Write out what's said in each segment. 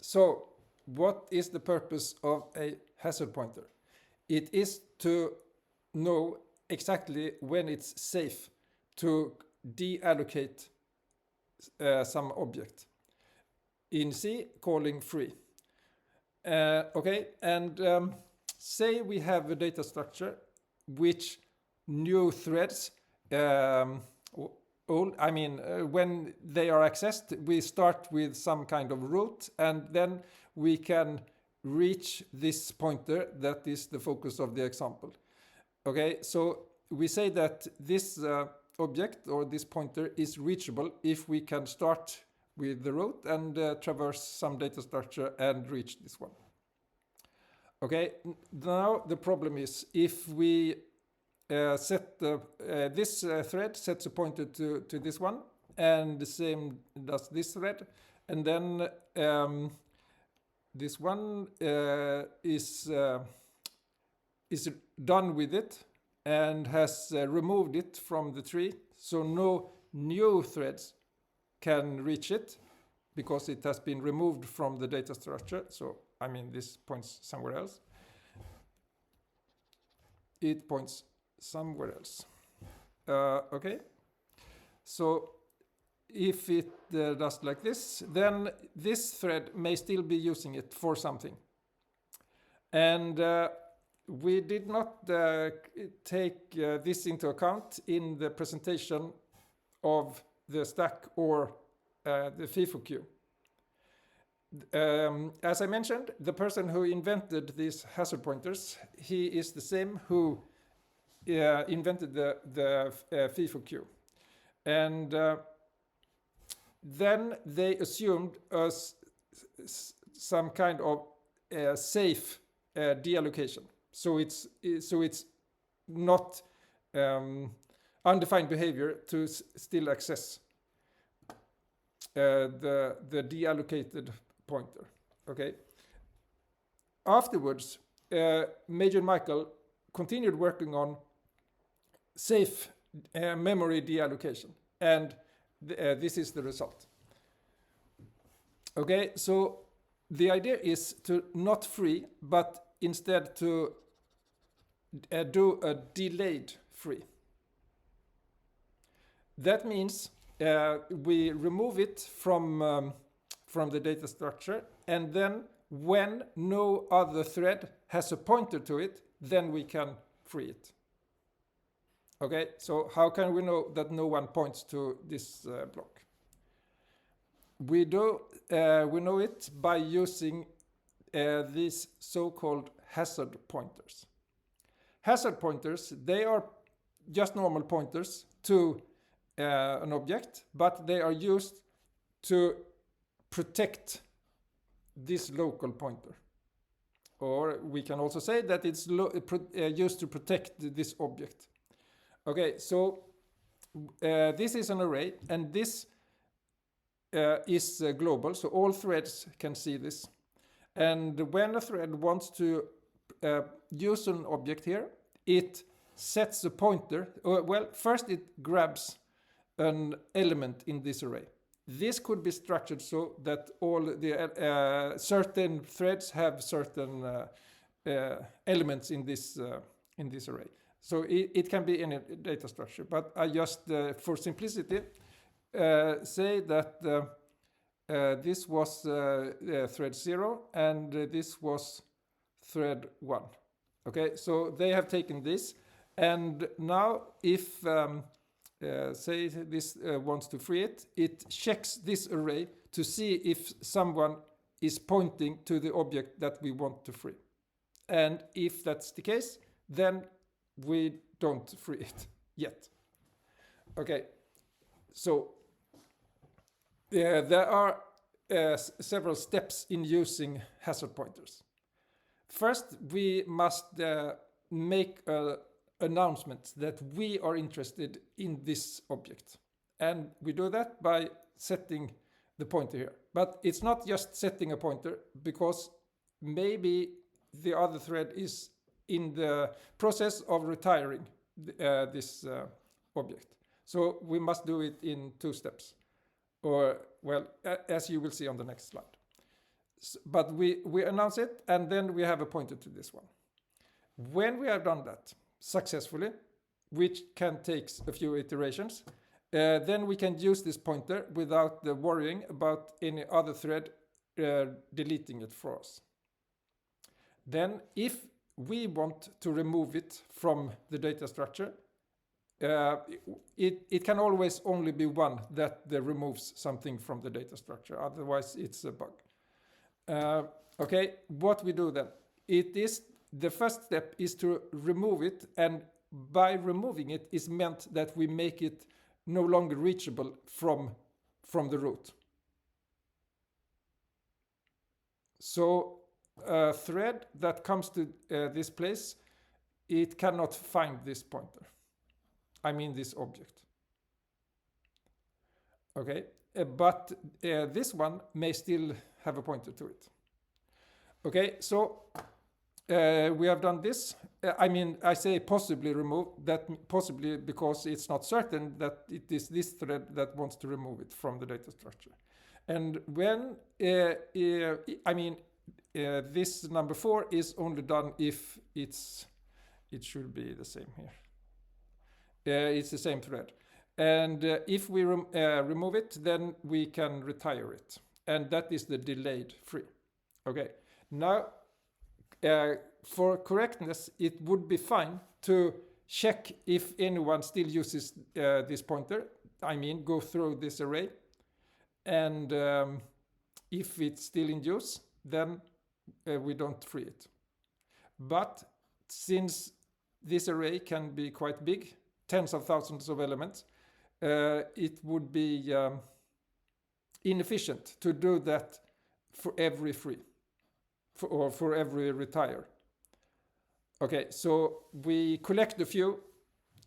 So what is the purpose of a hazard pointer? It is to know exactly when it's safe to deallocate some object. In C, calling free. Okay, and say we have a data structure which new threads, when they are accessed, we start with some kind of root, and then we can reach this pointer that is the focus of the example. Okay, so we say that this object or this pointer is reachable if we can start with the root and traverse some data structure and reach this one. Okay, now the problem is if we set this thread sets a pointer to this one, and the same does this thread, and then this one is done with it and has removed it from the tree, so no new threads can reach it because it has been removed from the data structure. So I mean, this points somewhere else. It points somewhere else. Okay, so if it does like this, then this thread may still be using it for something. And we did not take this into account in the presentation of the stack or the FIFO queue. As I mentioned, the person who invented these hazard pointers, he is the same who invented the FIFO queue. And then they assumed some kind of safe deallocation. So it's not undefined behavior to still access the deallocated pointer. Okay. Afterwards, Major Michael continued working on safe memory deallocation, and this is the result. Okay, so the idea is to not free, but instead to do a delayed free. That means we remove it from the data structure, and then when no other thread has a pointer to it, then we can free it. Okay, so how can we know that no one points to this block? We know it by using these so-called hazard pointers. Hazard pointers, they are just normal pointers to an object, but they are used to protect this local pointer. Or we can also say that it's used to protect this object. Okay, so this is an array, and this is global, so all threads can see this. And when a thread wants to use an object here, it sets a pointer. Well, first it grabs an element in this array. This could be structured so that all the certain threads have certain elements in this array. So it can be any data structure, but I just, for simplicity, say that this was thread 0 and this was thread 1. Okay, so they have taken this, and now if say this wants to free it, it checks this array to see if someone is pointing to the object that we want to free. And if that's the case, then we don't free it yet. Okay, so there are several steps in using hazard pointers. First, we must make an announcement that we are interested in this object. And we do that by setting the pointer here. But it's not just setting a pointer, because maybe the other thread is in the process of retiring this object. So we must do it in 2 steps. Or, well, as you will see on the next slide. but we announce it, and then we have a pointer to this one. When we have done that successfully, which can take a few iterations, then we can use this pointer without worrying about any other thread deleting it for us. Then if we want to remove it from the data structure, it can always only be one that removes something from the data structure, otherwise it's a bug. Okay, what we do then? The first step is to remove it, and by removing it is meant that we make it no longer reachable from the root. So a thread that comes to this place, it cannot find this pointer. I mean this object. Okay, but this one may still have a pointer to it. Okay, so we have done this. I say possibly remove, that possibly because it's not certain that it is this thread that wants to remove it from the data structure. And when, this number 4 is only done if it should be the same here. It's the same thread. And if we remove it, then we can retire it. And that is the delayed free. Okay, now for correctness, it would be fine to check if anyone still uses this pointer. Go through this array. And if it's still in use, then we don't free it. But since this array can be quite big, tens of thousands of elements, it would be inefficient to do that for every free, or for every retire. Okay, so we collect a few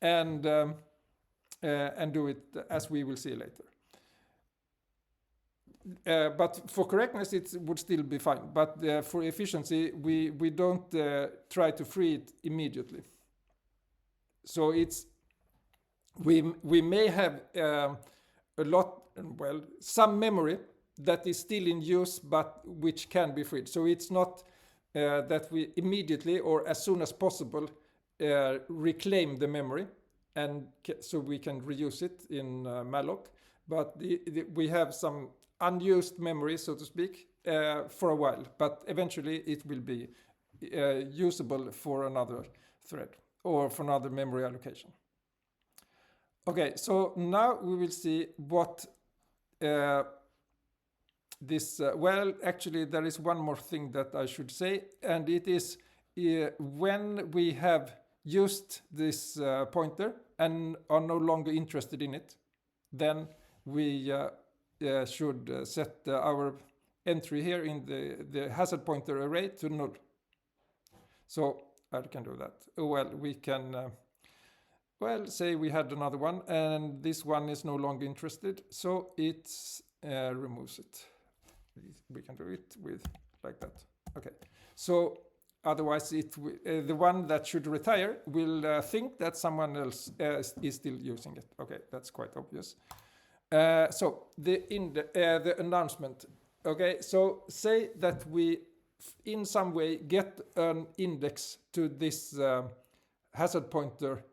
and do it as we will see later. But for correctness, it would still be fine. But for efficiency, we don't try to free it immediately. So we may have some memory that is still in use, but which can be freed. So it's not that we immediately or as soon as possible reclaim the memory, and so we can reuse it in malloc. But we have some unused memory, so to speak, for a while. But eventually it will be usable for another thread or for another memory allocation. Okay, so now we will see what actually there is one more thing that I should say, and it is when we have used this pointer and are no longer interested in it, then we should set our entry here in the hazard pointer array to null. So I can do that. Well, we can say we had another one and this one is no longer interested, so it removes it. We can do it with like that. Okay, so otherwise the one that should retire will think that someone else is still using it. Okay, that's quite obvious. So the announcement. Okay, so say that we in some way get an index to this hazard pointer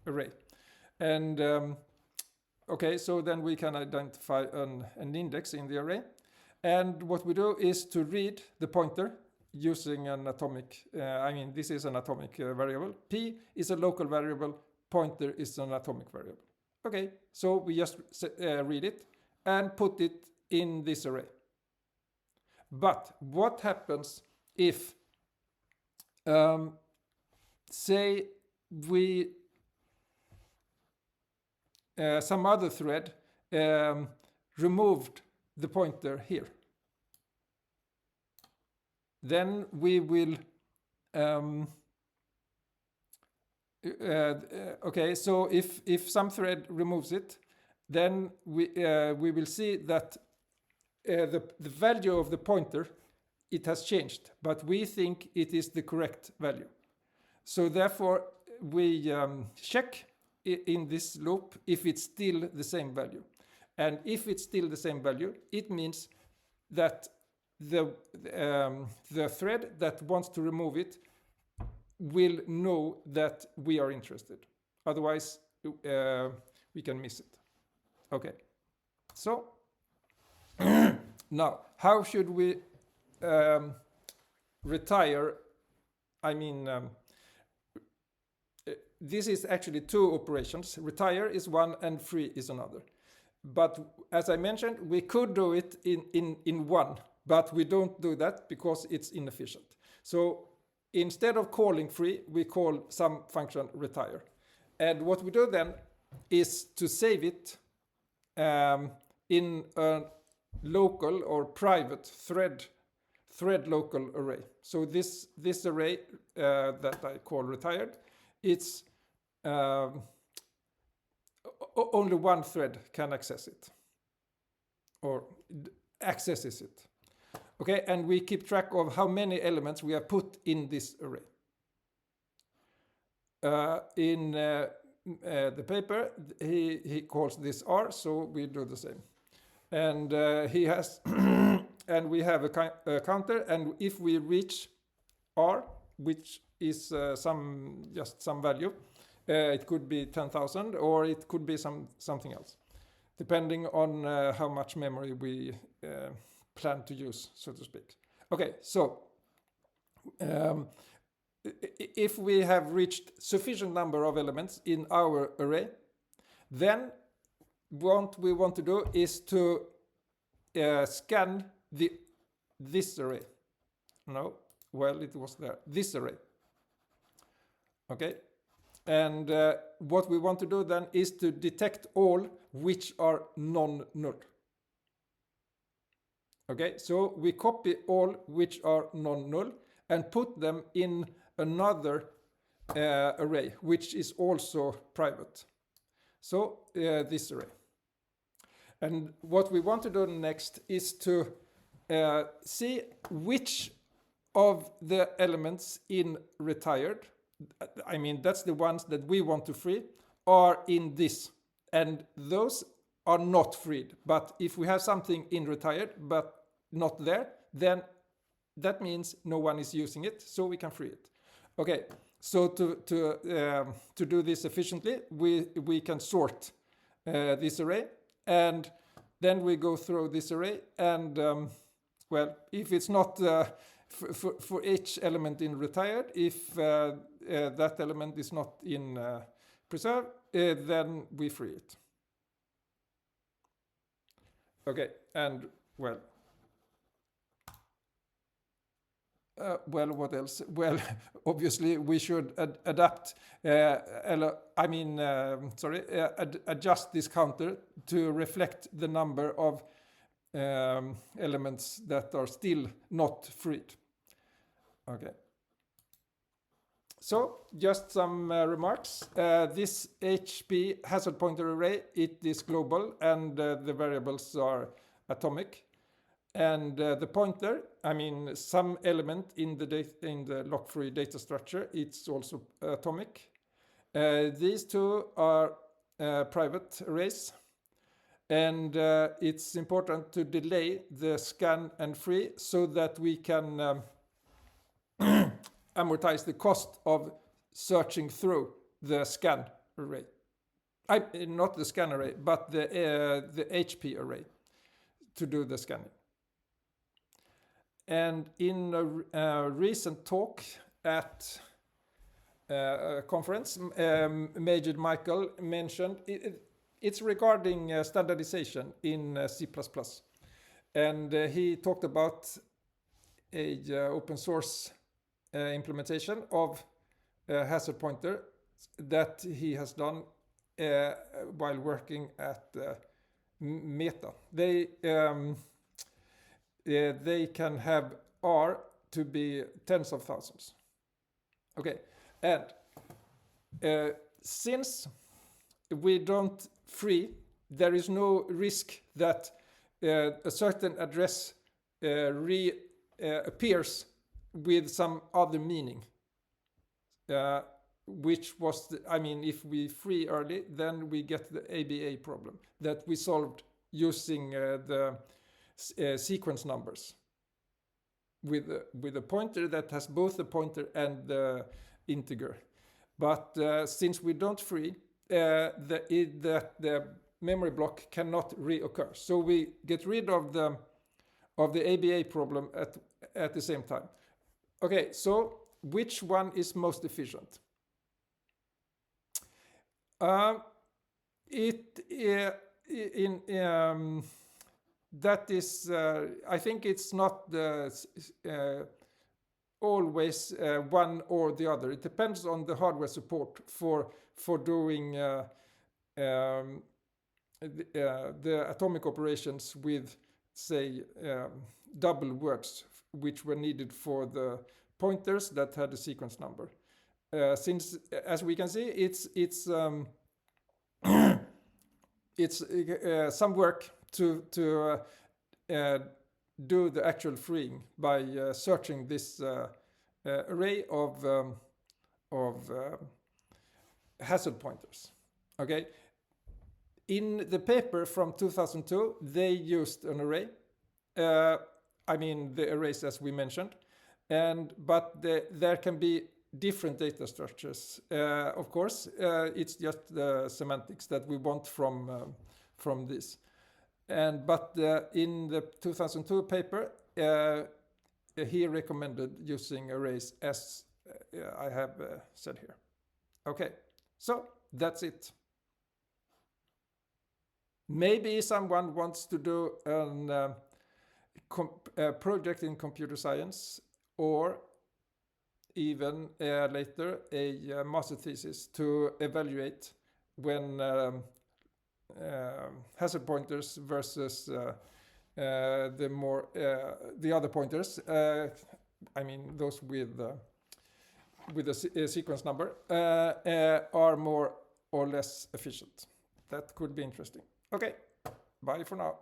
array, and okay, so then we can identify an index in the array, and what we do is to read the pointer using an atomic. This is an atomic variable. P is a local variable. Pointer is an atomic variable. Okay, so we just read it and put it in this array. But what happens if, say, we some other thread removed the pointer here? Then we will okay, so if some thread removes it, then we will see that the value of the pointer, it has changed, but we think it is the correct value. So therefore we check in this loop if it's still the same value. And if it's still the same value, it means that the thread that wants to remove it will know that we are interested. Otherwise, we can miss it. Okay. So now, how should we retire? I mean, this is actually two operations. Retire is one and free is another. But as I mentioned, we could do it in one, but we don't do that because it's inefficient. So instead of calling free, we call some function retire. And what we do then is to save it in a local or private thread local array. So this array that I call retired, it's only one thread can access it or accesses it. Okay, and we keep track of how many elements we have put in this array. In the paper, he calls this R, so we do the same. And he has, and we have a counter, and if we reach R, which is just some value, it could be 10,000 or it could be something else, depending on how much memory we plan to use, so to speak. Okay, so if we have reached sufficient number of elements in our array, then what we want to do is to scan this array. No, well, it was there. This array. Okay, and what we want to do then is to detect all which are non-null. Okay, so we copy all which are non-null and put them in another array, which is also private. So this array. And what we want to do next is to see which of the elements in retired, I mean that's the ones that we want to free, are in this. And those are not freed. But if we have something in retired but not there, then that means no one is using it, so we can free it. Okay, so to do this efficiently, we can sort this array, and then we go through this array, and well, if it's not for each element in retired, if that element is not in preserve, then we free it. Okay, and well, what else? Well, obviously we should adapt, adjust this counter to reflect the number of elements that are still not freed. Okay. So, just some remarks. This HP hazard pointer array, it is global and the variables are atomic. And the pointer, I mean, some element in the lock-free data structure, it's also atomic. These two are private arrays, and it's important to delay the scan and free so that we can amortize the cost of searching through the scan array. Not the scan array, but the HP array to do the scanning. And in a recent talk at a conference, Major Michael mentioned it's regarding standardization in C++. And he talked about a open source implementation of a hazard pointer that he has done while working at Meta. They can have R to be tens of thousands. Okay, and since we don't free, there is no risk that a certain address appears with some other meaning, which was, if we free early, then we get the ABA problem that we solved using the sequence numbers with a pointer that has both the pointer and the integer. But since we don't free, the memory block cannot reoccur. So we get rid of the ABA problem at the same time. Okay, so which one is most efficient? That is, I think it's not always one or the other. It depends on the hardware support for doing the atomic operations with, say, double words, which were needed for the pointers that had a sequence number. Since, as we can see, it's some work to do the actual freeing by searching this array of hazard pointers. Okay. In the paper from 2002, they used an array. I mean the arrays as we mentioned, but there can be different data structures. Of course, it's just the semantics that we want from this. But in the 2002 paper, he recommended using arrays as I have said here. Okay, so that's it. Maybe someone wants to do a project in computer science, or even later a master thesis to evaluate when hazard pointers versus the other pointers. I mean those with a sequence number are more or less efficient. That could be interesting. Okay, bye for now.